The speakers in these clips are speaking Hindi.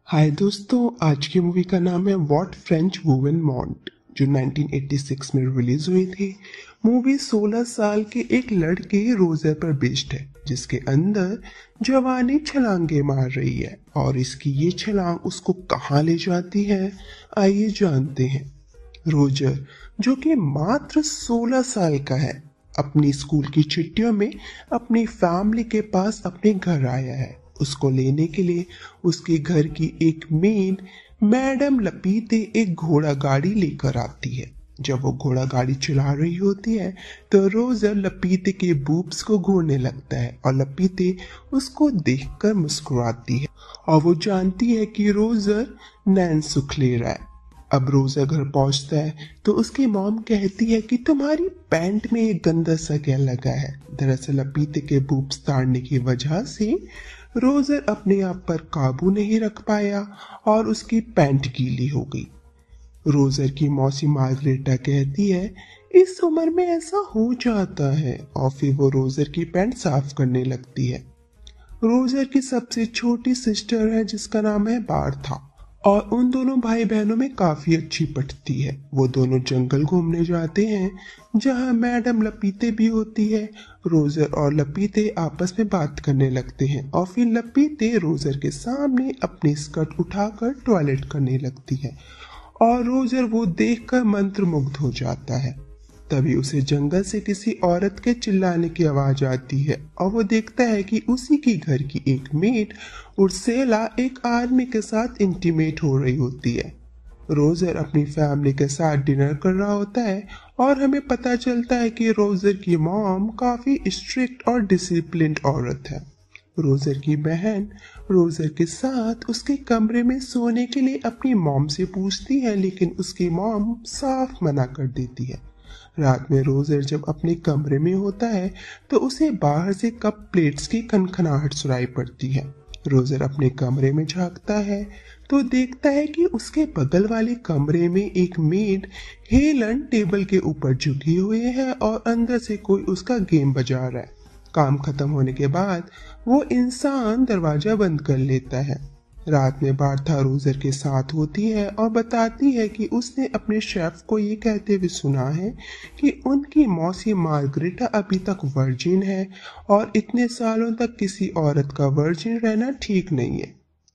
हाय दोस्तों, आज की मूवी का नाम है व्हाट फ्रेंच वुमेन वांट, जो 1986 में रिलीज हुई थी। मूवी 16 साल के एक लड़के रोजर पर बेस्ड है, जिसके अंदर जवानी छलांगे मार रही है और इसकी ये छलांग उसको कहाँ ले जाती है, आइए जानते हैं। रोजर, जो कि मात्र 16 साल का है, अपनी स्कूल की छुट्टियों में अपनी फैमिली के पास अपने घर आया है। उसको लेने के लिए उसके घर की एक मेड मैडम लपीते एक घोड़ा गाड़ी लेकर आती है। जब वो घोड़ा गाड़ी चला रही होती है तो रोजर लपीते के बूब्स को घूरने लगता है और लपीते उसको देखकर मुस्कुराती है और वो जानती है कि रोजर नैन सुख ले रहा है। अब रोजर घर पहुंचता है तो उसकी मॉम कहती है कि तुम्हारी पैंट में एक गंदा सा क्या लगा है। दरअसल लपीते के बूब्स ताड़ने की वजह से रोजर अपने आप पर काबू नहीं रख पाया और उसकी पैंट गीली हो गई। रोजर की मौसी मार्गरेटा कहती है इस उम्र में ऐसा हो जाता है, और फिर वो रोजर की पैंट साफ करने लगती है। रोजर की सबसे छोटी सिस्टर है जिसका नाम है बार्था, और उन दोनों भाई बहनों में काफी अच्छी पटती है। वो दोनों जंगल घूमने जाते हैं जहां मैडम लपीते भी होती है। रोजर और लपीते आपस में बात करने लगते हैं और फिर लपीते रोजर के सामने अपनी स्कर्ट उठाकर टॉयलेट करने लगती है और रोजर वो देखकर मंत्रमुग्ध हो जाता है। तभी उसे जंगल से किसी औरत के चिल्लाने की आवाज आती है और वो देखता है कि उसी के घर की एक मेड उर्सेला एक आदमी के साथ इंटीमेट हो रही होती है। रोजर अपनी फैमिली के साथ डिनर कर रहा होता है और हमें पता चलता है कि रोजर की मॉम काफी स्ट्रिक्ट और डिसिप्लिन्ड औरत है। रोजर की बहन रोजर के साथ उसके कमरे में सोने के लिए अपनी मॉम से पूछती है, लेकिन उसकी मॉम साफ मना कर देती है। रात में रोजर जब अपने कमरे में होता है तो उसे बाहर से कप प्लेट्स की खनखनाहट सुनाई पड़ती है। रोजर अपने कमरे में झांकता है तो देखता है कि उसके बगल वाले कमरे में एक मेड हेलन टेबल के ऊपर झुकी हुई है और अंदर से कोई उसका गेम बजा रहा है। काम खत्म होने के बाद वो इंसान दरवाजा बंद कर लेता है। रात में बार्था रोजर के साथ होती है और बताती है कि उसने अपने शेफ को ये कहते हुए सुना है कि उनकी मौसी मार्गरेटा अभी तक वर्जिन है और इतने सालों तक किसी औरत का वर्जिन रहना ठीक नहीं है।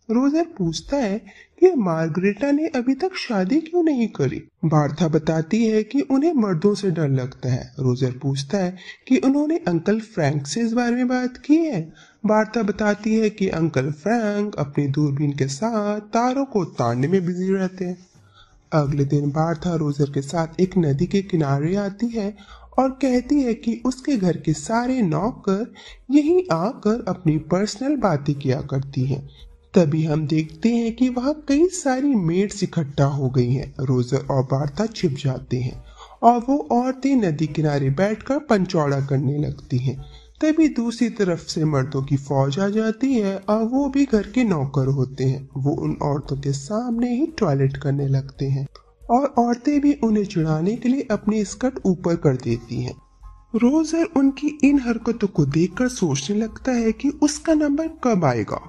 रोजर पूछता है कि मार्गरेटा ने अभी तक शादी क्यों नहीं करी। बार्था बताती है कि उन्हें मर्दों से डर लगता है। रोजर पूछता है कि उन्होंने अंकल फ्रैंक से इस बारे में बात की है। बार्था बताती है कि अंकल फ्रैंक अपनी दूरबीन के साथ तारों को ताड़ने में बिजी रहते हैं। अगले दिन बार्था रोजर के साथ एक नदी के किनारे आती है और कहती है कि उसके घर के सारे नौकर यहीं आकर अपनी पर्सनल बातें किया करती हैं। तभी हम देखते हैं कि वहाँ कई सारी मेड्स इकट्ठा हो गई हैं। रोजर और बार्था छिप जाते हैं और वो औरतें नदी किनारे बैठकर पंचौड़ा करने लगती हैं। तभी दूसरी तरफ से मर्दों की फौज आ जाती है और वो भी घर के नौकर होते हैं। वो उन औरतों के सामने ही टॉयलेट करने लगते हैं और औरतें भी उन्हें चिढ़ाने के लिए अपनी स्कर्ट ऊपर कर देती हैं। रोजर उनकी इन हरकतों को देखकर सोचने लगता है कि उसका नंबर कब आएगा।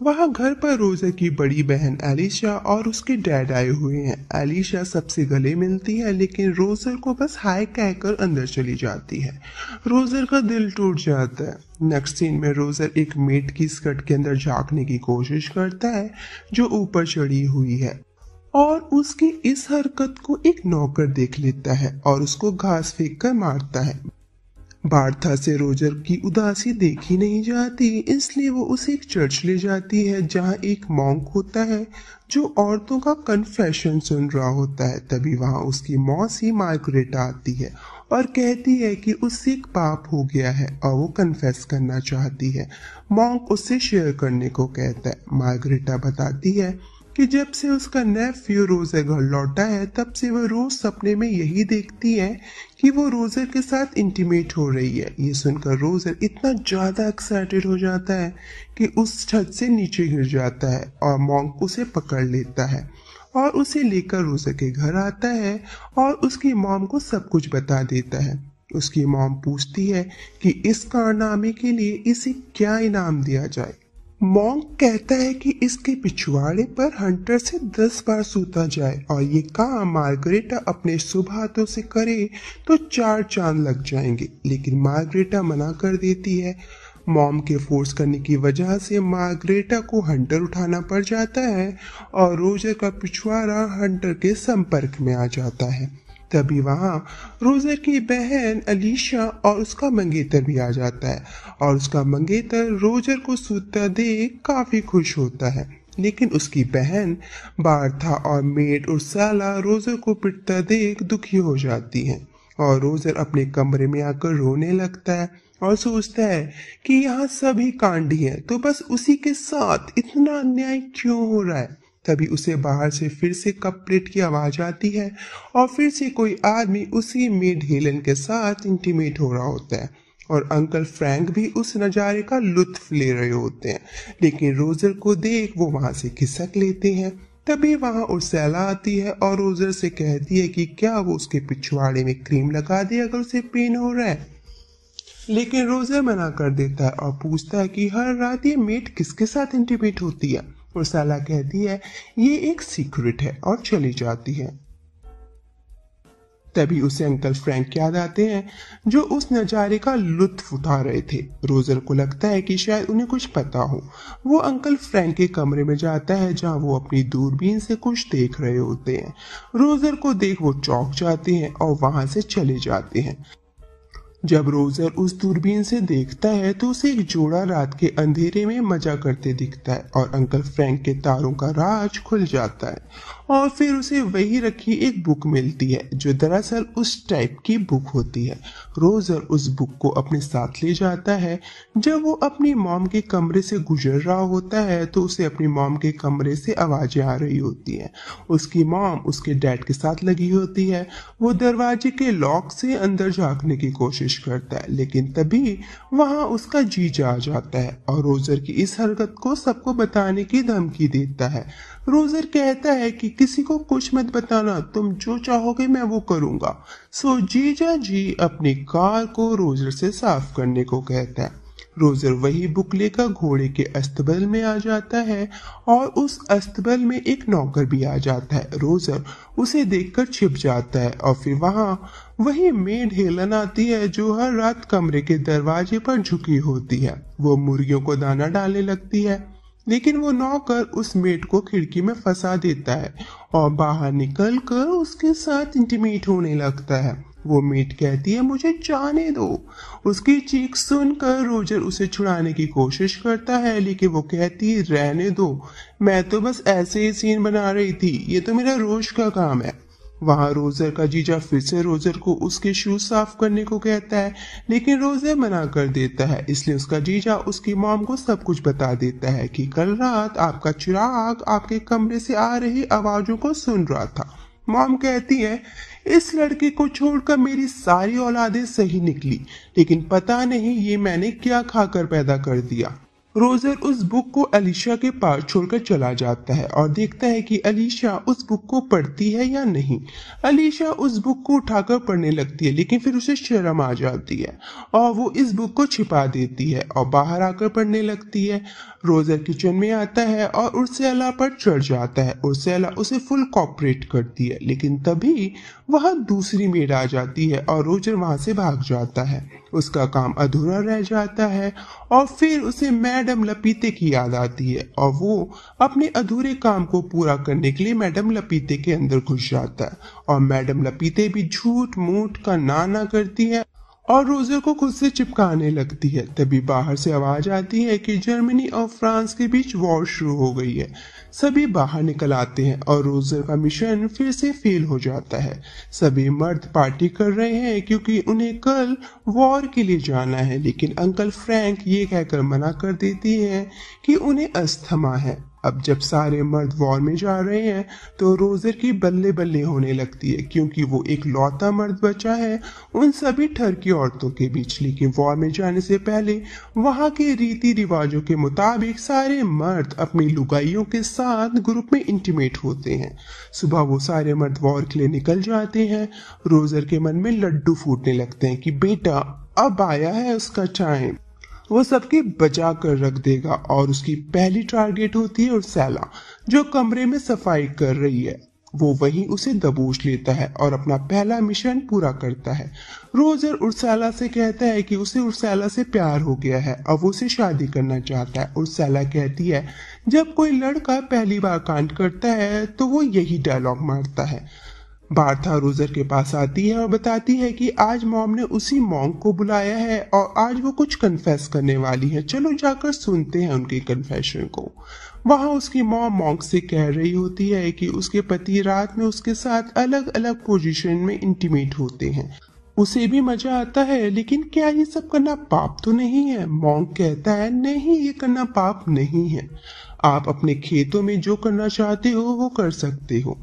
वहाँ घर पर रोजर की बड़ी बहन एलिशा और उसके डैड आए हुए हैं। एलिशा सबसे गले मिलती है लेकिन रोजर को बस हाय कहकर अंदर चली जाती है। रोजर का दिल टूट जाता है। नेक्स्ट सीन में रोजर एक मेड की स्कर्ट के अंदर झांकने की कोशिश करता है जो ऊपर चढ़ी हुई है, और उसकी इस हरकत को एक नौकर देख लेता है और उसको घास फेंक कर मारता है। बार्था से रोजर की उदासी देखी नहीं जाती, इसलिए वो उसे एक चर्च ले जाती है जहाँ एक मॉन्क होता है जो औरतों का कन्फेशन सुन रहा होता है। तभी वहाँ उसकी मौसी मार्गरेटा आती है और कहती है कि उससे एक पाप हो गया है और वो कन्फेस करना चाहती है। मॉन्क उससे शेयर करने को कहता है। मार्गरेटा बताती है कि जब से उसका नेफ्यू रोजर घर लौटा है तब से वह रोज सपने में यही देखती है कि वो रोजर के साथ इंटीमेट हो रही है। ये सुनकर रोजर इतना ज्यादा एक्साइटेड हो जाता है कि उस छत से नीचे गिर जाता है और मॉन्क उसे पकड़ लेता है और उसे लेकर रोजर के घर आता है और उसकी मॉम को सब कुछ बता देता है। उसकी मॉम पूछती है कि इस कारनामे के लिए इसे क्या इनाम दिया जाए। मॉन्क कहता है कि इसके पिछवाड़े पर हंटर से 10 बार सूता जाए और ये काम मार्गरेटा अपने शुभ हाथों से करे तो 4 चांद लग जाएंगे, लेकिन मार्गरेटा मना कर देती है। मॉम के फोर्स करने की वजह से मार्गरेटा को हंटर उठाना पड़ जाता है और रोजर का पिछवाड़ा हंटर के संपर्क में आ जाता है। तभी वहाँ रोजर की बहन अलीशा और उसका मंगेतर भी आ जाता है और उसका मंगेतर रोजर को सूता देख काफी खुश होता है, लेकिन उसकी बहन बार्था और मेड उर्साला रोजर को पिटता देख दुखी हो जाती हैं और रोजर अपने कमरे में आकर रोने लगता है और सोचता है कि यहाँ सभी कांडी हैं, तो बस उसी के साथ इतना अन्याय क्यों हो रहा है। तभी उसे बाहर से फिर से कप प्लेट की आवाज आती है और फिर से कोई आदमी उसी मेड हेलन के साथ इंटीमेट हो रहा होता है और अंकल फ्रैंक भी उस नज़ारे का लुत्फ ले रहे होते हैं, लेकिन रोजर को देख वो वहां से खिसक लेते हैं। तभी वहां उर्सेला आती है और रोजर से कहती है कि क्या वो उसके पिछवाड़े में क्रीम लगा दे अगर उसे पेन हो रहा है, लेकिन रोजर मना कर देता है और पूछता है कि हर रात ये मेड किसके साथ इंटीमेट होती है। उर्साला कहती है ये एक सीक्रेट है और चली जाती है। तभी उसे अंकल फ्रैंक याद आते हैं जो उस नज़ारे का लुत्फ उठा रहे थे। रोजर को लगता है कि शायद उन्हें कुछ पता हो। वो अंकल फ्रैंक के कमरे में जाता है जहां वो अपनी दूरबीन से कुछ देख रहे होते हैं। रोजर को देख वो चौंक जाते हैं और वहां से चले जाते हैं। जब रोजर उस दूरबीन से देखता है तो उसे एक जोड़ा रात के अंधेरे में मजा करते दिखता है और अंकल फ्रैंक के तारों का राज खुल जाता है और फिर उसे वही रखी एक बुक मिलती है जो दरअसल उस टाइप की बुक होती है। रोजर उस बुक को अपने साथ ले जाता है। जब वो अपनी मॉम के कमरे से गुजर रहा होता है तो उसे अपनी मॉम के कमरे से आवाजें आ रही होती हैं। उसकी मॉम उसके डैड के साथ लगी होती है। वो दरवाजे के लॉक से अंदर झांकने की कोशिश करता है, लेकिन तभी वहां उसका जीजा आ जाता है और रोजर की इस हरकत को सबको बताने की धमकी देता है। रोजर कहता है कि किसी को कुछ मत बताना, तुम जो चाहोगे मैं वो करूंगा। सो जीजा जी अपनी कार को रोजर से साफ करने को कहता है। रोजर वही बुक लेकर घोड़े के अस्तबल में आ जाता है और उस अस्तबल में एक नौकर भी आ जाता है। रोजर उसे देखकर छिप जाता है और फिर वहां वही मेड हेलन आती है जो हर रात कमरे के दरवाजे पर झुकी होती है। वो मुर्गियों को दाना डालने लगती है, लेकिन वो नौकर उस मेड को खिड़की में फंसा देता है और बाहर निकलकर उसके साथ इंटीमेट होने लगता है। वो मेड कहती है मुझे जाने दो। उसकी चीख सुनकर रोजर उसे छुड़ाने की कोशिश करता है, लेकिन वो कहती है रहने दो, मैं तो बस ऐसे ही सीन बना रही थी, ये तो मेरा रोज का काम है। वहां रोजर का जीजा फिर से रोजर को उसके शूज साफ करने को कहता है, लेकिन रोजर मना कर देता है। इसलिए उसका जीजा उसकी मॉम को सब कुछ बता देता है कि कल रात आपका चिराग आपके कमरे से आ रही आवाजों को सुन रहा था। मॉम कहती है इस लड़के को छोड़कर मेरी सारी औलादें सही निकली, लेकिन पता नहीं ये मैंने क्या खाकर पैदा कर दिया। रोजर उस बुक को अलीशा के पास छोड़कर चला जाता है और देखता है कि अलीशा उस बुक को पढ़ती है या नहीं। अलीशा उस बुक को उठाकर पढ़ने लगती है, लेकिन फिर उसे शर्म आ जाती है और वो इस बुक को छिपा देती है और बाहर आकर पढ़ने लगती है। रोजर किचन में आता है और उर्सेला पर चढ़ जाता है। उर्सेला उसे फुल कॉपरेट करती है, लेकिन तभी वहां दूसरी मेड आ जाती है और रोजर वहां से भाग जाता है। उसका काम अधूरा रह जाता है और फिर उसे मैडम लपीते की याद आती है और वो अपने अधूरे काम को पूरा करने के लिए मैडम लपीते के अंदर घुस जाता है और मैडम लपीते भी झूठ मूठ का नाना करती है और रोजर को खुद से चिपकाने लगती है। तभी बाहर से आवाज आती है कि जर्मनी और फ्रांस के बीच वॉर शुरू हो गई है। सभी बाहर निकल आते हैं और रोजर का मिशन फिर से फेल हो जाता है। सभी मर्द पार्टी कर रहे हैं क्योंकि उन्हें कल वॉर के लिए जाना है, लेकिन अंकल फ्रैंक ये कहकर मना कर देती है कि उन्हें अस्थमा है। अब जब सारे मर्द वॉर में जा रहे हैं तो रोजर की बल्ले बल्ले होने लगती है, क्योंकि वो एक लौता मर्द बचा है उन सभी ठरकी औरतों के बीच। लेकिन वॉर में जाने से पहले वहां के रीति रिवाजों के मुताबिक सारे मर्द अपनी लुगाइयों के साथ ग्रुप में इंटीमेट होते हैं। सुबह वो सारे मर्द वॉर के लिए निकल जाते हैं। रोजर के मन में लड्डू फूटने लगते हैं कि बेटा अब आया है उसका टाइम। वो सबके बचा कर रख देगा और उसकी पहली टारगेट होती है उर्सैला, जो कमरे में सफाई कर रही है। वो वहीं उसे दबोच लेता है और अपना पहला मिशन पूरा करता है। रोजर उर्सैला से कहता है कि उसे उर्सैला से प्यार हो गया है, अब वो उसे शादी करना चाहता है। उर्सैला कहती है जब कोई लड़का पहली बार कांड करता है तो वो यही डायलॉग मारता है। बार्था रोजर के पास आती है और बताती है कि आज मॉम ने उसी मॉन्क को बुलाया है और आज वो कुछ कन्फेस करने वाली है। चलो जाकर सुनते हैं उनके कन्फेशन को। वहां उसकी मॉम मॉन्क से कह रही होती है कि उसके पति रात में उसके साथ अलग अलग पोजीशन में इंटीमेट होते हैं, उसे भी मजा आता है, लेकिन क्या ये सब करना पाप तो नहीं है? मॉन्क कहता है नहीं, ये करना पाप नहीं है। आप अपने खेतों में जो करना चाहते हो वो कर सकते हो।